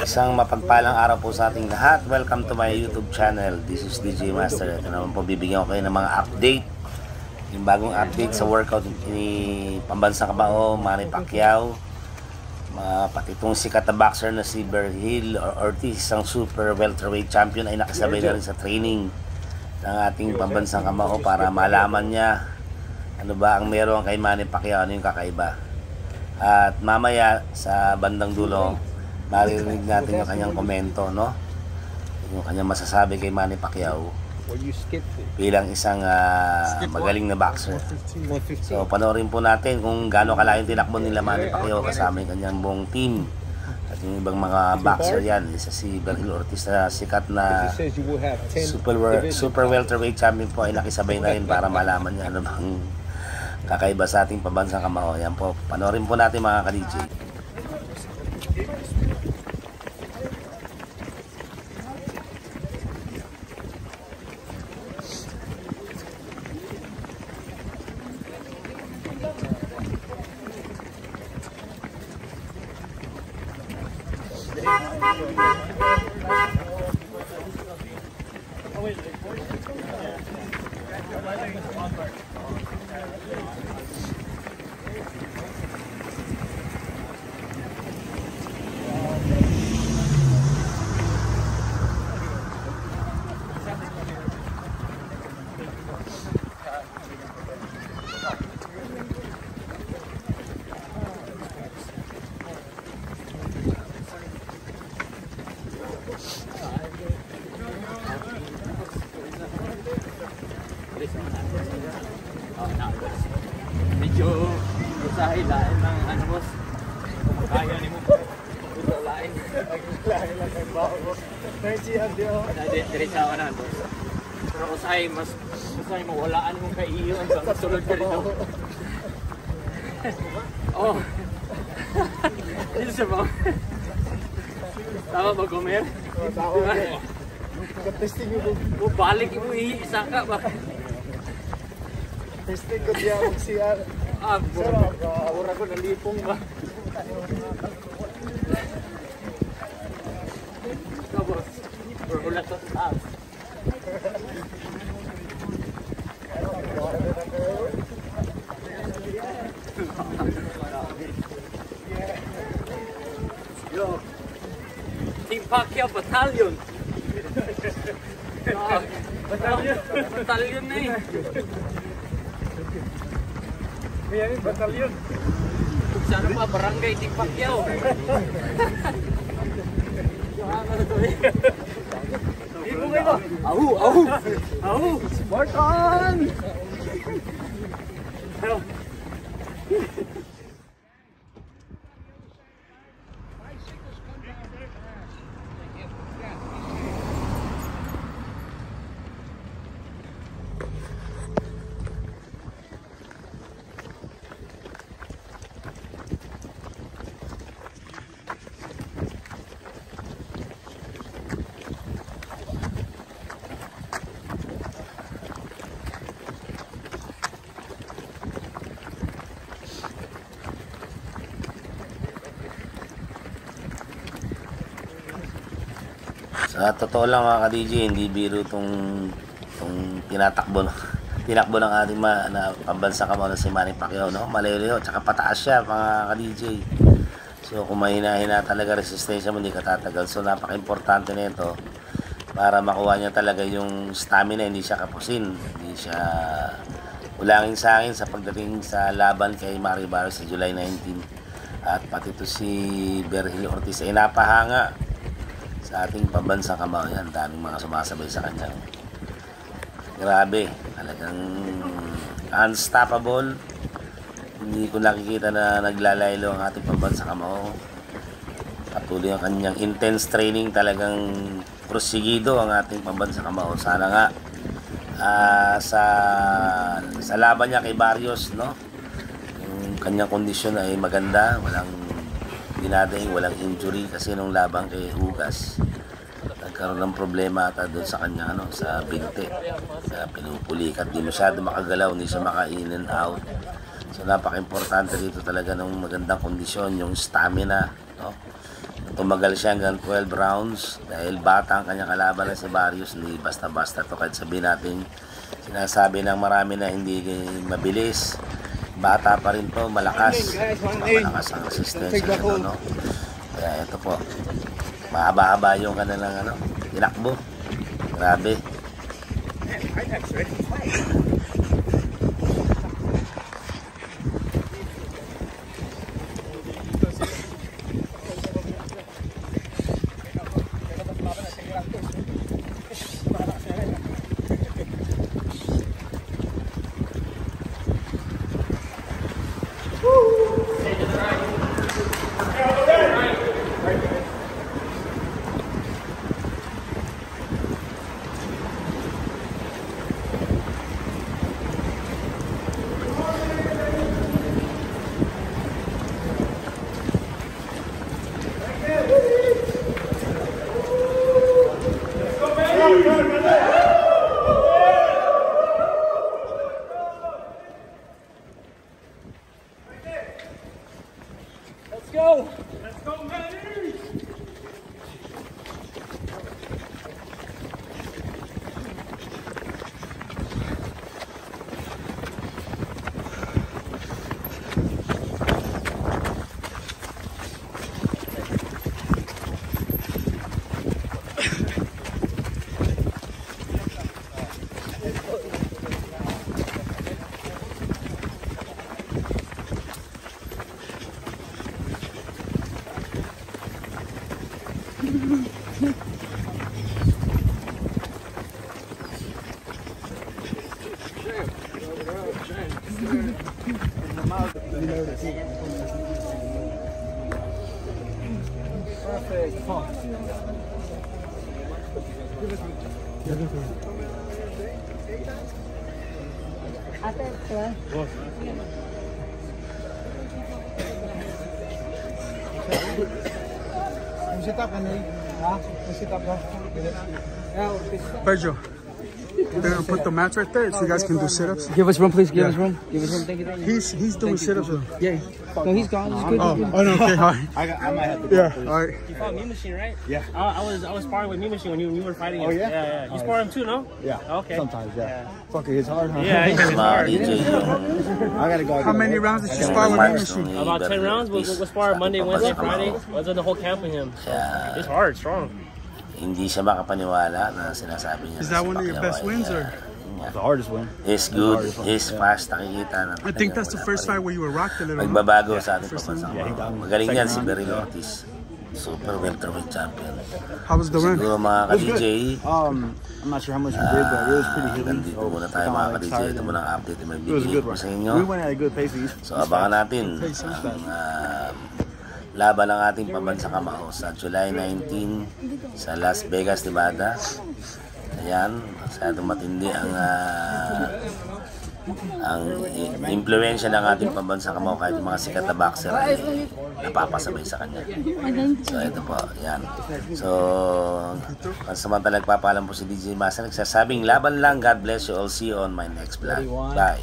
Isang mapagpalang araw po sa ating lahat. Welcome to my YouTube channel. This is DJ Master. Ito naman po, bibigyan ko kayo ng mga update. Yung bagong update sa workout ni pambansang kabao, Manny Pacquiao. Pati itong sikat na boxer na si Berhil Ortiz, isang super welterweight champion, ay nakasabay na rin sa training ng ating pambansang kabao para malaman niya ano ba ang meron kay Manny Pacquiao, ano yung kakaiba. At mamaya sa bandang dulo, maririnig natin yung kanyang komento, no? Yung kanyang masasabi kay Manny Pacquiao bilang isang magaling na boxer. So panoorin po natin kung gaano kalaking tinakbo nila Manny Pacquiao kasama yung kanyang buong team at yung ibang mga boxer yan. Isa si Berhil Ortiz na sikat na super welterweight champion po ay nakisabay na rin para malaman niya ano bang kakaiba sa ating pambansang kamao. Yan po, panoorin po natin mga ka-DJ. Medyo usahay lain ng ano boss. Kaya ni mo. Ito lain. Lain lang kay bao boss. Merci adio. Diretso ako na boss. Pero usahay mas usahay mo walaan mong kaiyo ang sulod ka dito. Oh. Dito sa mo. Tama ba Gomer? Tama. Testing mo balik mo isa ka ba? Testing ko diya mag-CR. Ura ko nalipong ba? Tapos, berulat sa taas. Yo, Team Pacquiao Battalion. Battalion na eh. Kaya yung batalyon. Sana pa, barangay Team Pacquiao. Ahu! Spartan! Sa totoo lang mga ka-DJ, hindi biro itong tinakbo ng ating pambansang kamao na si Manny Pacquiao, no? Malayo, tsaka pataas siya mga ka-DJ. So kung mahina-hina talaga resistensya mo, hindi ka tatagal. So napaka-importante nito para makuha niya talaga yung stamina, hindi siya kapusin, hindi siya ulangin sa akin sa pagdating sa laban kay Manny Pacquiao sa July 19. At pati ito si Berhil Ortiz ay napahanga sa ating pambansang kamao. Yan, daming mga sumasabay sa kanya. Grabe, talagang unstoppable. Hindi ko nakikita na naglalaylo ang ating pambansang kamao. Patuloy ang kanyang intense training, talagang prosigido ang ating pambansang kamao. Sana nga sa laban niya kay Barrios, no? Yung kanyang kondisyon ay maganda, walang dinadaing, walang injury kasi nung labang kay Hugas nagkaroon ng problema ata doon sa kanya sa binte, sa pinupulikat, di masyado makagalaw, hindi siya maka-in and out. So napaka-importante dito talaga ng magandang kondisyon, yung stamina, no? Tumagal siya hanggang 12 rounds dahil bata ang kanyang kalaban na si Barrios. Hindi basta-basta to, kahit sabihin natin sinasabi ng marami na hindi mabilis. Bata pa rin to, malakas. Malakas ang resistensya nito, no? Kaya ito po, mahaba-haba yung kanilang tinakbo. Grabe. Virgil, they're gonna put the mats right there so you guys can do sit-ups. Give us room, please. Give us room. Give us room. Thank you. He's doing sit-ups though. Yeah. No, he's gone. He's good. Oh no, okay, all right. I might have to. Yeah, all right. You fought Mean Machine, right? Yeah. I was sparring with Mean Machine when you were fighting him. Oh, yeah? Yeah. You spar him too, no? Yeah. Okay. Sometimes, yeah. Fuck it, it's hard, huh? Yeah, it's Mga hard. DJ yung I gotta go. How many rounds did you spar with Mean marks Machine? nung About 10 rounds. We'll spar Monday, Wednesday, Friday. Was in the whole camp with him. So it's hard, strong. Hindi siya makapaniwala na sinasabi niya. Is that one of your best wins, or? The hardest one. He's good, he's fast, nakikita na. I think that's the first fight where you were rocked a little. Magbabago sa ating pambansang kamao. Magaling yan si Beryl Ortiz. Super welterweight champion. How was the run? Siguro mga ka-DJ, I'm not sure how much we did, but it was pretty heavy. nandito muna tayo mga ka-DJ. Ito muna ang update na may It was a bibigay good ko run. sa inyo. We went at a good pace. So abangan natin ang laban ng ating pambansang kamao sa July 19 sa Las Vegas, Nevada. Ayan, masyadong matindi ang impluensya ng ating pambansang kamao, kahit yung mga sikat na boxer ay napapasabay sa kanya. So ito po, yan. So pansamantala nagpapaalam po si DJ Master, nagsasabing laban lang. God bless you all. See you on my next vlog. Bye.